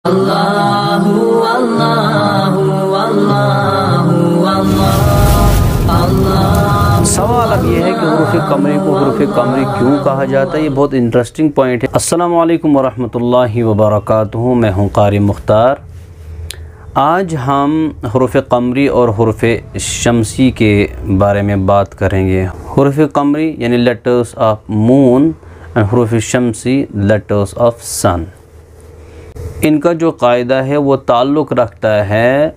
अल्लाहु अल्लाहु अल्लाहु अल्लाह। सवाल अब ये है कि हुरूफ़ कमरी को हुरूफ़ कमरी क्यों कहा जाता है। ये बहुत इंटरेस्टिंग पॉइंट है। अस्सलामु अलैकुम वरहमतुल्लाहि वबरकातुहू। मैं हूँ कारी मुख्तार। आज हम हुरूफ़ कमरी और हुरूफ़ शमसी के बारे में बात करेंगे। हुरूफ़ कमरी यानी लेटर्स ऑफ मून एंड हुरूफ़ शमसी लेटर्स ऑफ सन। इनका जो कायदा है वो ताल्लुक़ रखता है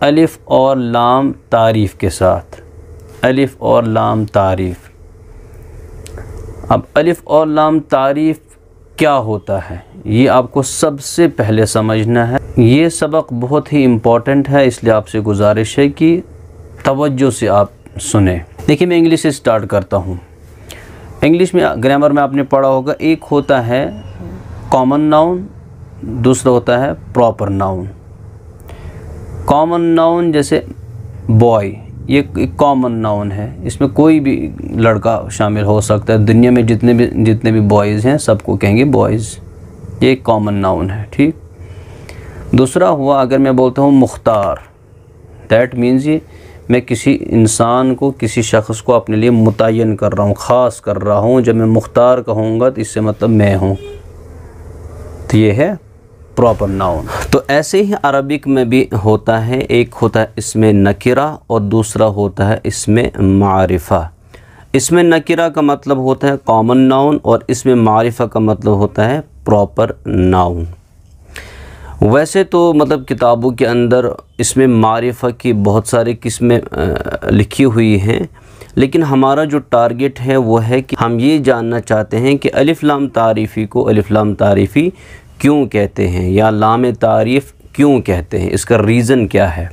अलिफ़ और लाम तारीफ़ के साथ। अलिफ़ और लाम तारीफ़। अब अलिफ़ और लाम तारीफ़ क्या होता है ये आपको सबसे पहले समझना है। ये सबक बहुत ही इम्पॉर्टेंट है, इसलिए आपसे गुजारिश है कि तवज्जो से आप सुने। देखिए, मैं इंग्लिश से स्टार्ट करता हूँ। इंग्लिश में ग्रामर में आपने पढ़ा होगा, एक होता है कॉमन नाउन, दूसरा होता है प्रॉपर नाउन। कॉमन नाउन जैसे बॉय, ये एक कॉमन नाउन है, इसमें कोई भी लड़का शामिल हो सकता है। दुनिया में जितने भी बॉयज़ हैं सबको कहेंगे बॉयज़। ये एक कॉमन नाउन है, ठीक। दूसरा हुआ, अगर मैं बोलता हूँ मुख्तार, दैट मीन्स ये मैं किसी इंसान को, किसी शख्स को अपने लिए मुतय्यन कर रहा हूँ, ख़ास कर रहा हूँ। जब मैं मुख्तार कहूँगा तो इससे मतलब मैं हूँ, तो ये है प्रॉपर नाउन। तो ऐसे ही अरबिक में भी होता है, एक होता है इसमें नकिरा और दूसरा होता है इसमें मारिफा। इसमें नकिरा का मतलब होता है कॉमन नाउन और इसमें मारिफा का मतलब होता है प्रॉपर नाउन। वैसे तो मतलब किताबों के अंदर इसमें मारिफा की बहुत सारी किस्में लिखी हुई हैं, लेकिन हमारा जो टारगेट है वो है कि हम ये जानना चाहते हैं कि अलिफ लाम तारीफ़ी को अलिफ लाम तारीफ़ी क्यों कहते हैं या लाम तारीफ़ क्यों कहते हैं, इसका रीज़न क्या है।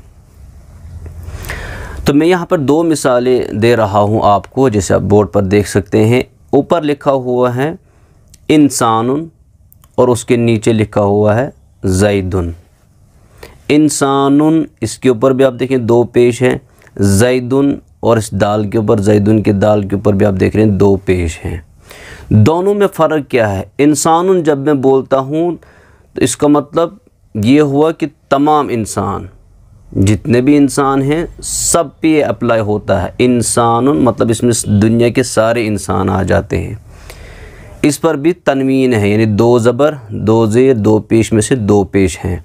तो मैं यहाँ पर दो मिसालें दे रहा हूँ आपको, जैसे आप बोर्ड पर देख सकते हैं। ऊपर लिखा हुआ है इंसानुन और उसके नीचे लिखा हुआ है ज़ैदुन। इंसानुन, इसके ऊपर भी आप देखें दो पेश हैं। ज़ैदुन, और इस दाल के ऊपर, ज़ैदुन के दाल के ऊपर भी आप देख रहे हैं दो पेश हैं। दोनों में फ़र्क क्या है? इंसानुन जब मैं बोलता हूँ तो इसका मतलब ये हुआ कि तमाम इंसान, जितने भी इंसान हैं सब पे अप्लाई होता है। इंसानुन मतलब इसमें दुनिया के सारे इंसान आ जाते हैं। इस पर भी तनवीन है, यानी दो ज़बर दो ज़ेर दो पेश में से दो पेश हैं।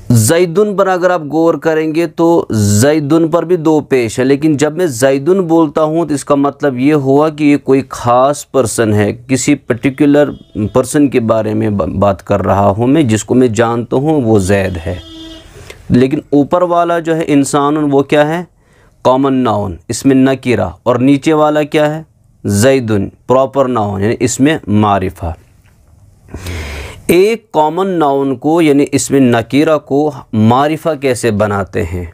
ज़ैदुन पर अगर आप गौर करेंगे तो ज़ैदुन पर भी दो पेश है, लेकिन जब मैं ज़ैदुन बोलता हूँ तो इसका मतलब ये हुआ कि ये कोई ख़ास पर्सन है, किसी पर्टिकुलर पर्सन के बारे में बात कर रहा हूँ मैं, जिसको मैं जानता हूँ वो ज़ैद है। लेकिन ऊपर वाला जो है इंसान, वो क्या है? कॉमन नाउन, इसमें नकीरा, और नीचे वाला क्या है? ज़ैदुन, प्रॉपर नाउन, यानी इसमें मारिफा। एक कॉमन नाउन को यानी इसमें नकीरा को मारिफा कैसे बनाते हैं?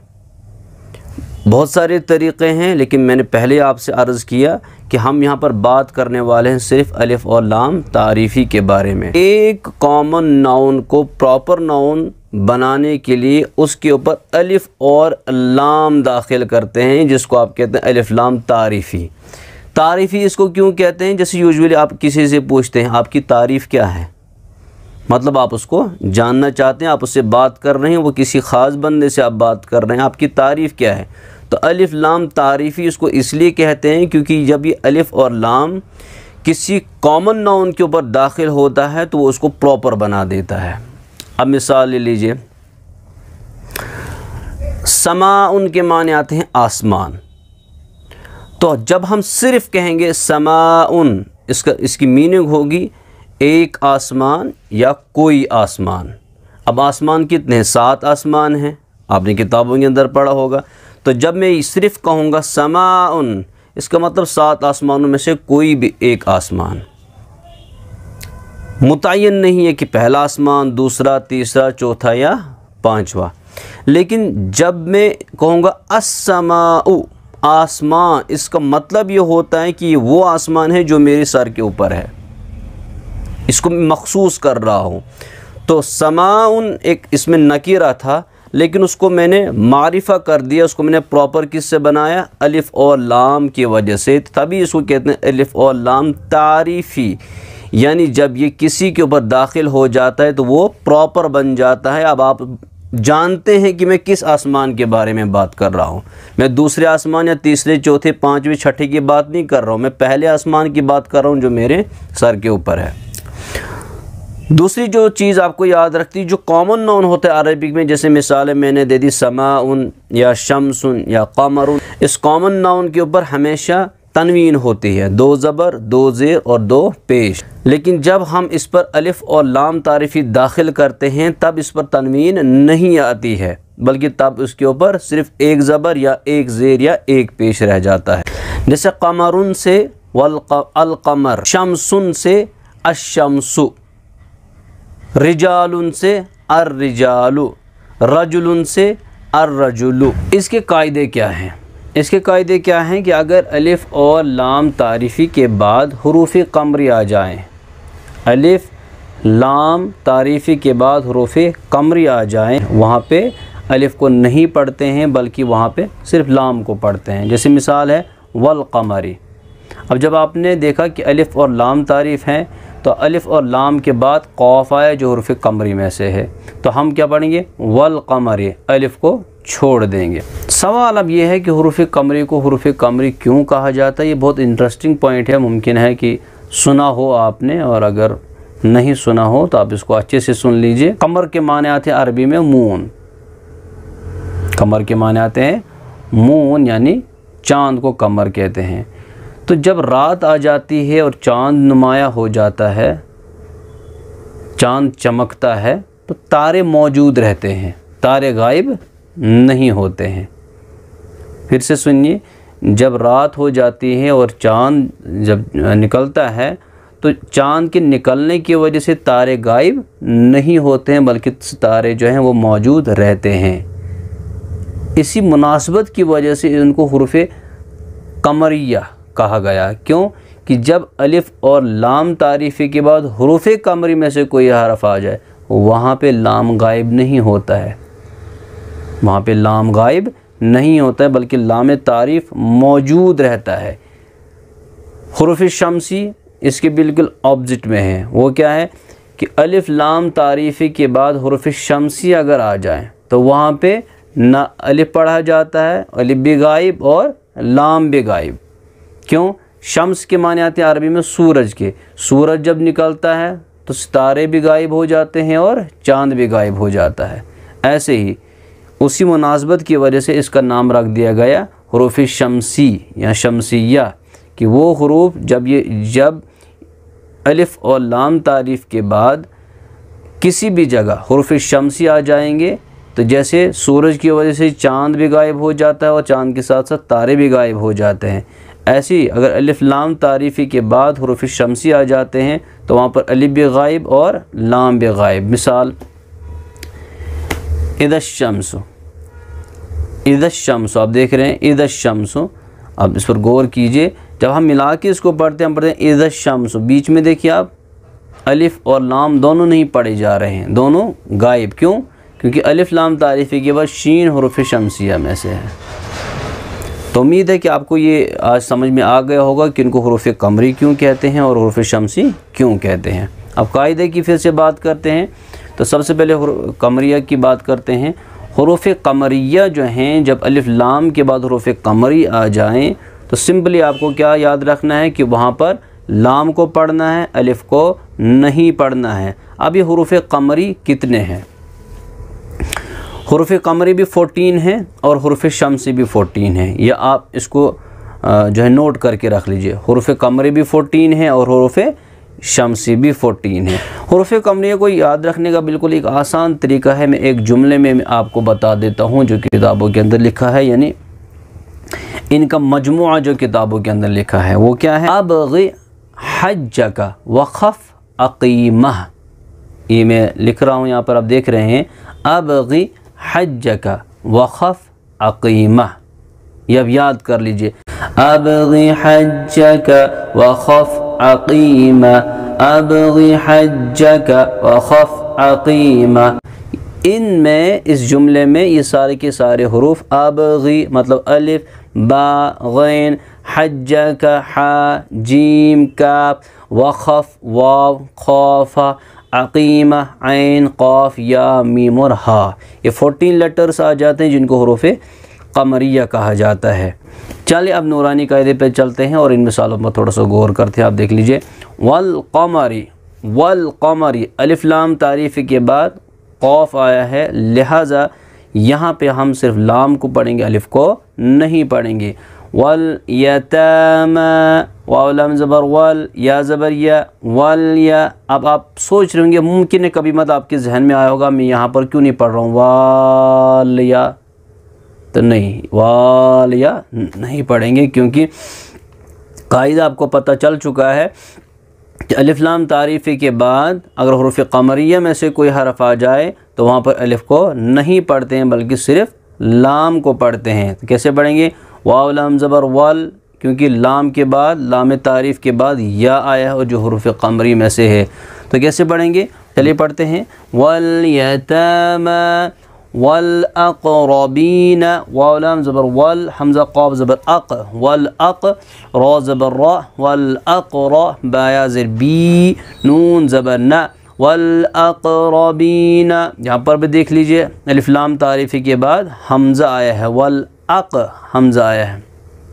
बहुत सारे तरीक़े हैं, लेकिन मैंने पहले आपसे अर्ज़ किया कि हम यहाँ पर बात करने वाले हैं सिर्फ़ अलिफ़ और लाम तारीफ़ी के बारे में। एक कॉमन नाउन को प्रॉपर नाउन बनाने के लिए उसके ऊपर अलिफ़ और लाम दाखिल करते हैं, जिसको आप कहते हैं अलिफ़ लाम तारीफ़ी। तारीफ़ी इसको क्यों कहते हैं? जैसे यूजुअली आप किसी से पूछते हैं आपकी तारीफ़ क्या है, मतलब आप उसको जानना चाहते हैं, आप उससे बात कर रहे हैं, वो किसी ख़ास बंदे से आप बात कर रहे हैं, आपकी तारीफ़ क्या है? तो अलिफ़ लाम तारीफ़ी इसको इसलिए कहते हैं क्योंकि जब ये अलिफ़ और लाम किसी कॉमन नाउन के ऊपर दाखिल होता है तो वो उसको प्रॉपर बना देता है। अब मिसाल ले लीजिए, समाउन के माने आते हैं आसमान। तो जब हम सिर्फ़ कहेंगे समाउन, इसकी मीनिंग होगी एक आसमान या कोई आसमान। अब आसमान कितने हैं? 7 आसमान हैं, आपने किताबों के अंदर पढ़ा होगा। तो जब मैं सिर्फ़ कहूँगा समाउन, इसका मतलब 7 आसमानों में से कोई भी एक आसमान। मुतय्यन नहीं है कि पहला आसमान, दूसरा, तीसरा, चौथा या पांचवा। लेकिन जब मैं कहूँगा अस्समाउ, आसमान, इसका मतलब ये होता है कि वो आसमान है जो मेरे सर के ऊपर है, इसको मैं मखसूस कर रहा हूँ। तो समाउन एक इसमें नकीरा था, लेकिन उसको मैंने मारिफा कर दिया, उसको मैंने प्रॉपर किससे बनाया? अलिफ़ और लाम की वजह से, तभी इसको कहते हैं अलिफ़ और लाम तारीफ़ी। यानी जब ये किसी के ऊपर दाखिल हो जाता है तो वो प्रॉपर बन जाता है। अब आप जानते हैं कि मैं किस आसमान के बारे में बात कर रहा हूँ। मैं दूसरे आसमान या तीसरे चौथे पाँचवें छठे की बात नहीं कर रहा हूँ, मैं पहले आसमान की बात कर रहा हूँ जो मेरे सर के ऊपर है। दूसरी जो चीज़ आपको याद रखती, जो कॉमन नाउन होता है अरबिक में, जैसे मिसालें मैंने दे दी समाउन या शम्सुन या कमरुन, इस कॉमन नाउन के ऊपर हमेशा तनवीन होती है, 2 ज़बर 2 ज़ेर और 2 पेश। लेकिन जब हम इस पर अलिफ और लाम तारीफ़ी दाखिल करते हैं तब इस पर तनवीन नहीं आती है, बल्कि तब उसके ऊपर सिर्फ 1 ज़बर या 1 ज़ेर या 1 पेश रह जाता है। जैसे कमरुन से अल कमर, शम्सुन से अशम्सु, रिजालुन से अर रिजालु, रजुलुन से अर रजुलु। इसके कायदे क्या हैं? इसके कायदे क्या हैं कि अगर अलिफ और लाम तारीफ़ी के बाद हुरूफ़ कमरी आ जाएं, अलिफ लाम तारीफ़ी के बाद हुरूफ़ कमरी आ जाएं, वहाँ पे अलिफ को नहीं पढ़ते हैं बल्कि वहाँ पे सिर्फ लाम को पढ़ते हैं। जैसे मिसाल है वल कमरी। अब जब आपने देखा कि अलिफ और लाम तारीफ़ हैं तो अलिफ और लाम के बाद कौफ आया जो हुरूफ़ कमरी में से है, तो हम क्या पढ़ेंगे? वल कमरी, अलिफ को छोड़ देंगे। सवाल अब ये है कि हुरूफ़ कमरी को हुरूफ़ कमरी क्यों कहा जाता है? ये बहुत इंटरेस्टिंग पॉइंट है। मुमकिन है कि सुना हो आपने, और अगर नहीं सुना हो तो आप इसको अच्छे से सुन लीजिए। कमर के माने आते हैं अरबी में मून। कमर के माने आते हैं मून, यानी चाँद को कमर कहते हैं। तो जब रात आ जाती है और चाँद नुमाया हो जाता है, चाँद चमकता है, तो तारे मौजूद रहते हैं, तारे गायब नहीं होते हैं। फिर से सुनिए, जब रात हो जाती है और चाँद जब निकलता है तो चाँद के निकलने की वजह से तारे गायब नहीं होते हैं, बल्कि तारे जो हैं वो मौजूद रहते हैं। इसी मुनासबत की वजह से इनको हुरूफ़ कमरिया कहा गया। क्यों? कि जब अलिफ और लाम तारीफ़ी के बाद हुरूफ़ कमरी में से कोई हरफ आ जाए, वहाँ पे लाम गायब नहीं होता है, वहाँ पे लाम गायब नहीं होता है, बल्कि लाम तारीफ़ मौजूद रहता है। हुरूफ़ शम्सी इसके बिल्कुल ऑपोजिट में है। वो क्या है कि अलिफ लाम तारीफ़ी के बाद हुरूफ़ शम्सी अगर आ जाए तो वहाँ पे ना अलिफ पढ़ा जाता है, अलिफ भी गायब और लाम भी गायब। क्यों? शम्स के माने आते हैं अरबी में सूरज के। सूरज जब निकलता है तो सितारे भी गायब हो जाते हैं और चाँद भी गायब हो जाता है। ऐसे ही उसी मुनासबत की वजह से इसका नाम रख दिया गया हुरूफ़ शम्सी या शम्सिया, कि वो हुरूफ जब अलिफ और लाम तारीफ़ के बाद किसी भी जगह हुरूफ़ शम्सी आ जाएंगे तो जैसे सूरज की वजह से चाँद भी गायब हो जाता है और चाँद के साथ साथ तारे भी गायब हो जाते हैं, ऐसे ही अगर अलिफ लाम तारीफ़ी के बाद हुरूफ़ शम्सी आ जाते हैं तो वहाँ पर अलिफ भी गायब और लाम भी गायब। मिसाल इदश्शम्सु, इदश्शम्सु आप देख रहे हैं इदश्शम्सु। अब इस पर गौर कीजिए, जब हम मिला के इसको पढ़ते हैं, हम पढ़ते हैं इदश्शम्सु, बीच में देखिए आप अलिफ और लाम दोनों नहीं पढ़े जा रहे हैं, दोनों गायब। क्यों? क्योंकि अलिफ लाम तारीफ़ी के बाद शीन हुरूफ़ शम्सिया में से है। तो उम्मीद है कि आपको ये आज समझ में आ गया होगा कि इनको हुरूफ़ कमरी क्यों कहते हैं और हुरूफ़ शम्सी क्यों कहते हैं। अब कायदे की फिर से बात करते हैं। तो सबसे पहले कमरिया की बात करते हैं। हुरूफ़ कमरिया जो हैं, जब अलिफ लाम के बाद हुरूफ़ कमरी आ जाएं तो सिंपली आपको क्या याद रखना है कि वहाँ पर लाम को पढ़ना है, अलिफ को नहीं पढ़ना है। अब ये हुरूफ़ कमरी कितने हैं? हुरूफ़ कमरी भी 14 हैं और हुरूफ़ शम्सी भी 14 हैं। या आप इसको जो है नोट करके रख लीजिए, हुरूफ़ कमरी भी 14 हैं और हुरूफ़ शम्सी भी 14 है। हुरूफ़ कमरिया को याद रखने का बिल्कुल एक आसान तरीका है। मैं एक जुमले में आपको बता देता हूँ जो किताबों के अंदर लिखा है, यानी इनका मजमुआ जो किताबों के अंदर लिखा है वो क्या है? अबग़ी हज्जका वख़फ़ अक़ीमह। ये मैं लिख रहा हूँ यहाँ पर, आप देख रहे हैं अबग़ी हज्जका वख़फ़ अक़ीमह। ये अब याद कर लीजिए, अबग़ी हज्जका वख़फ़ अक़ीमा, अबग़ी हज्जका वख़फ़ अक़ीमा। इनमें इस जुमले में ये सारे के सारे हुरूफ अबग़ी मतलब अलिफ बा गैन, हज्जक हा जीम काफ, वखफ वाव खौफा, अकीमा ऐन क़ाफ या मीम और हा। ये 14 लेटर्स आ जाते हैं जिनको हुरूफ़ क़मरिया कहा जाता है। चलिए अब नूरानी कायदे पे चलते हैं और इन मिसालों पर थोड़ा सा गौर करते हैं। आप देख लीजिए, वल क़मरी अलिफ लाम तारीफ़ के बाद क़ाफ आया है, लिहाजा यहाँ पे हम सिर्फ लाम को पढ़ेंगे, अलिफ को नहीं पढ़ेंगे। वल यतामा, वाव लाम ज़बर वल, या ज़बर या, वल या। अब आप सोच रहे होंगे, मुमकिन है कभी मत आपके जहन में आया होगा मैं यहाँ पर क्यों नहीं पढ़ रहा हूँ वाल या, तो नहीं, वाल या नहीं पढ़ेंगे क्योंकि कायदा आपको पता चल चुका है कि अलिफ लाम तारीफ़ी के बाद अगर हुरूफ़ क़मरिया में से कोई हरफ आ जाए तो वहाँ पर अलिफ को नहीं पढ़ते हैं बल्कि सिर्फ लाम को पढ़ते हैं। तो कैसे पढ़ेंगे? वाव लाम ज़बर वल, क्योंकि लाम के बाद, लाम तारीफ़ के बाद या आया है और जो हुरूफ़ क़मरी में से है। तो कैसे पढ़ेंगे? चलिए पढ़ते हैं। वल यतामा वल अक़रबीन, वाव लाम ज़बर वल, हमज़ा क़ाफ़ ज़बर अक़, वल अक़, रा ज़बर रा, वल अक़रा, बाया ज़ेर बी, नून ज़बर न, वल अक़रबीन। यहाँ पर भी देख लीजिए, अलिफ लाम तारीफ़ी के बाद हमज़ा आया है, वल अक़ हमज़ा आया है,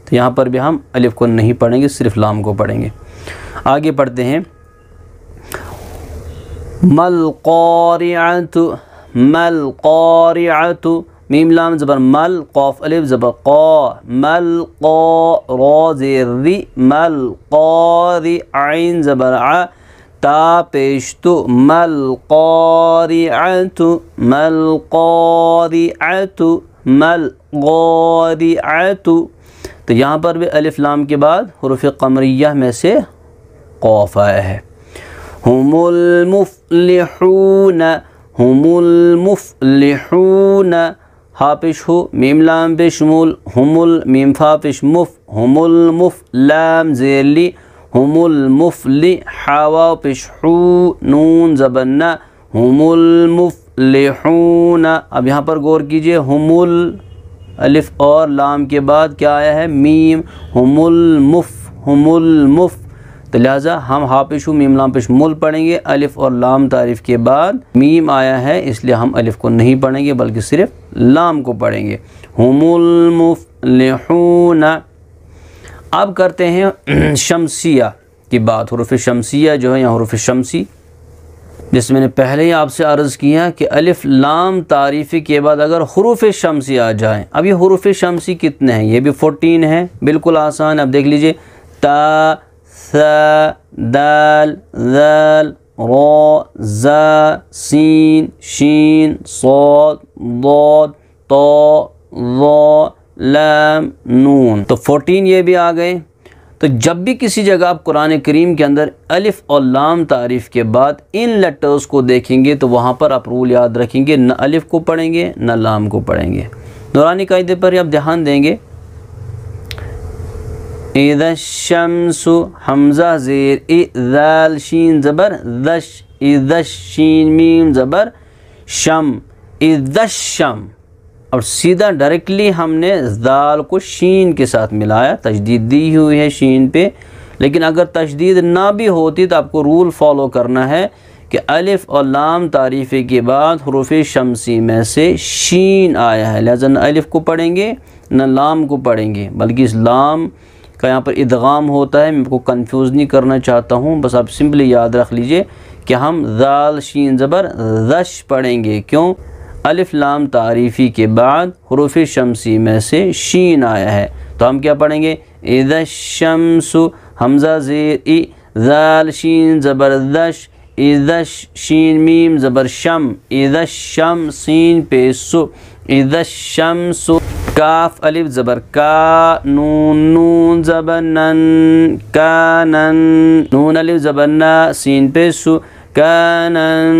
तो यहाँ पर भी हम अलिफ को नहीं पढ़ेंगे, सिर्फ लाम को पढ़ेंगे। आगे पढ़ते हैं। मल क़ारिअतु, मल क़ारिअतु, मीम लाम ज़बर मल, क़ाफ़ अलिफ ज़बर क़ा, मल क़ा, रा ज़ेर री, मल क़ारि, ऐन ज़बर आ, ता पेश तु, मल क़ारिअतु, मल क़ारिअतु, मल क़ारिअतु। तो यहाँ पर भी अलिफ लाम के बाद हुरूफ़ क़मरिया में से क़ाफ़ आया है। हुमुल मुफ़्लिहून, हुमुल मुफ़्लिहून, हा पेश हो, मीम लाम पेश मुल, हुमुल, मीम फा पेश मुफ़, हुमुल मुफ़, लाम ज़ेर ली, हुमुल मुफ़्लि, हा वाव पेश हू, नून ज़बर न, हुमुल मुफ़्लिहून। अब यहाँ पर गौर कीजिए, हुमुल अलिफ और लाम के बाद क्या आया है? मीम, हुमुल मुफ़, हुमुल मुफ़। तो लिहाजा हम हा पेश हू मीम लाम पेश मुल पढ़ेंगे। अलिफ और लाम तारीफ़ के बाद मीम आया है, इसलिए हम अलिफ को नहीं पढ़ेंगे बल्कि सिर्फ लाम को पढ़ेंगे। हुमुल मुफ़्लिहून। अब करते हैं शमसिया की बात। हुरूफ़ शमसिया जो है, यहाँ हुरूफ़ शमसी, जिसमें मैंने पहले ही आपसे अर्ज़ किया कि अलिफ लाम तारीफ़ी के बाद अगर हुरूफ़ शमसी आ जाएँ। अब ये हुरूफ़ शमसी कितने हैं? ये भी 14 है, बिल्कुल आसान। अब देख लीजिए, ता, सा, दाल, ज़ाल, रा, ज़ा, सीन, शीन, सॉद, दौद, तो, ज़ा, लाम, नून। तो 14 ये भी आ गए। तो जब भी किसी जगह आप कुरान करीम के अंदर अलिफ और लाम तारीफ़ के बाद इन लेटर्स को देखेंगे तो वहाँ पर आप रूल याद रखेंगे, न अलिफ को पढ़ेंगे न लाम को पढ़ेंगे। नूरानी कायदे पर आप ध्यान देंगे। इज़ा शम्सु, हमज़ा ज़ेर इ, ज़ाल शीन ज़बर दश, इज़ा शीन मीम ज़बर शम, इज़ा शम। और सीधा डायरेक्टली हमने ज़ाल को शीन के साथ मिलाया, तशदीद दी हुई है शीन पे। लेकिन अगर तशदीद ना भी होती तो आपको रूल फॉलो करना है कि अलिफ और लाम तारीफ़े के बाद हुरूफ़ शमसी में से शीन आया है, लिहाजा न अलिफ को पढ़ेंगे न लाम को पढ़ेंगे, बल्कि इस लाम का यहाँ पर इदगाम होता है। मैं आपको कंफ्यूज नहीं करना चाहता हूँ, बस आप सिंपली याद रख लीजिए कि हम ज़ाल शीन ज़बर ज़श पढ़ेंगे। क्यों? अलिफ लाम तारीफ़ी के बाद हुरूफ़ शमसी में से शीन आया है, तो हम क्या पढ़ेंगे? इज़ा शम्सु, हमज़ा ज़ेर इ, ज़ाल शीन ज़बर दश, इज़ा शीन मीम ज़बर शम, इज़ा शम सीन पे सु, इज़ा शम्सु, काफ अलिफ ज़बर का, नून नून ज़बर नन, कानन, नून अलिफ ज़बर ना, सीन पे सु, कानन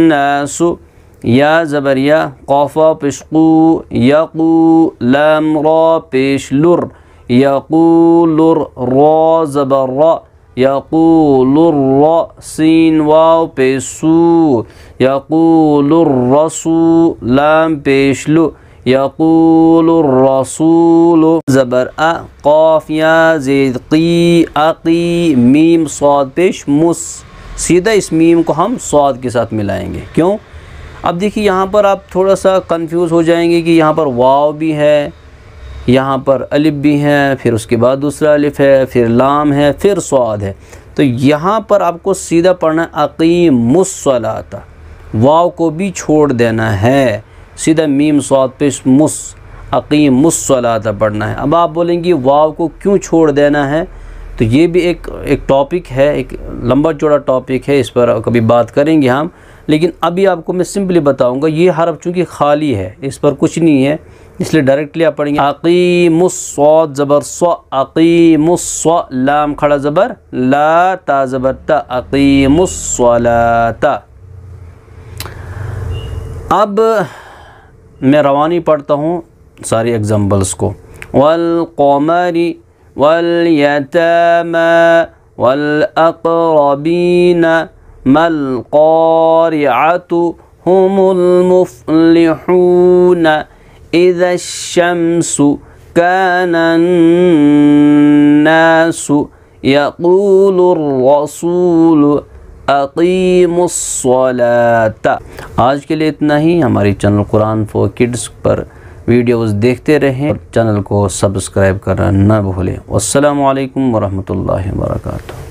नासु, या ज़बर या, क़ाफ़ा पेश क़ू, यक़ू, लाम रा पेश लुर, यक़ूलुर, रा ज़बर रा, यक़ूलुर रा, सीन वाव पेश सू, यक़ूलुर रसू, लाम पेश लु, यक़ूलुर रसूल ज़बर अ, क़ाफ़ या ज़ेद क़ी अक़ी, मीम स्वाद पेश मुस, सीधा इस मीम को हम स्वाद के साथ मिलाएंगे। क्यों? अब देखिए यहाँ पर आप थोड़ा सा कंफ्यूज हो जाएंगे कि यहाँ पर वाव भी है, यहाँ पर अलिफ भी है, फिर उसके बाद दूसरा अलिफ है, फिर लाम है, फिर स्वाद है। तो यहाँ पर आपको सीधा पढ़ना है अक़ीमुस्सलाता, वाव को भी छोड़ देना है, सीधा मीम स्वाद पेश मुस, अक़ीमुस्सलाता पढ़ना है। अब आप बोलेंगे वाव को क्यों छोड़ देना है, तो ये भी एक टॉपिक है, एक लंबा चौड़ा टॉपिक है, इस पर कभी बात करेंगे हम। लेकिन अभी आपको मैं सिंपली बताऊंगा, ये हरफ चूँकि खाली है, इस पर कुछ नहीं है, इसलिए डायरेक्टली आप पढ़ेंगे अक़ीमुस्सवाद ज़बर स्व, अक़ीमुस्स्व, लाम खड़ा ज़बर ला, ता ज़बर ता, अक़ीमुस्सलाता। अब मैं रवानी पढ़ता हूँ सारी एग्जाम्पल्स को। वल क़मरी वल यतामा वल अक़रबीन मल क़ारिअतु हुमुल मुफ़्लिहून इज़ा शम्सु कानन्नासु यक़ूलुर रसूलु अक़ीमुस्सलाता। आज के लिए इतना ही। हमारी चैनल कुरान फॉर किड्स पर वीडियोस देखते रहें और चैनल को सब्सक्राइब करना न भूलें। वस्सलामु अलैकुम वरहमतुल्लाहि वबरकातुहू।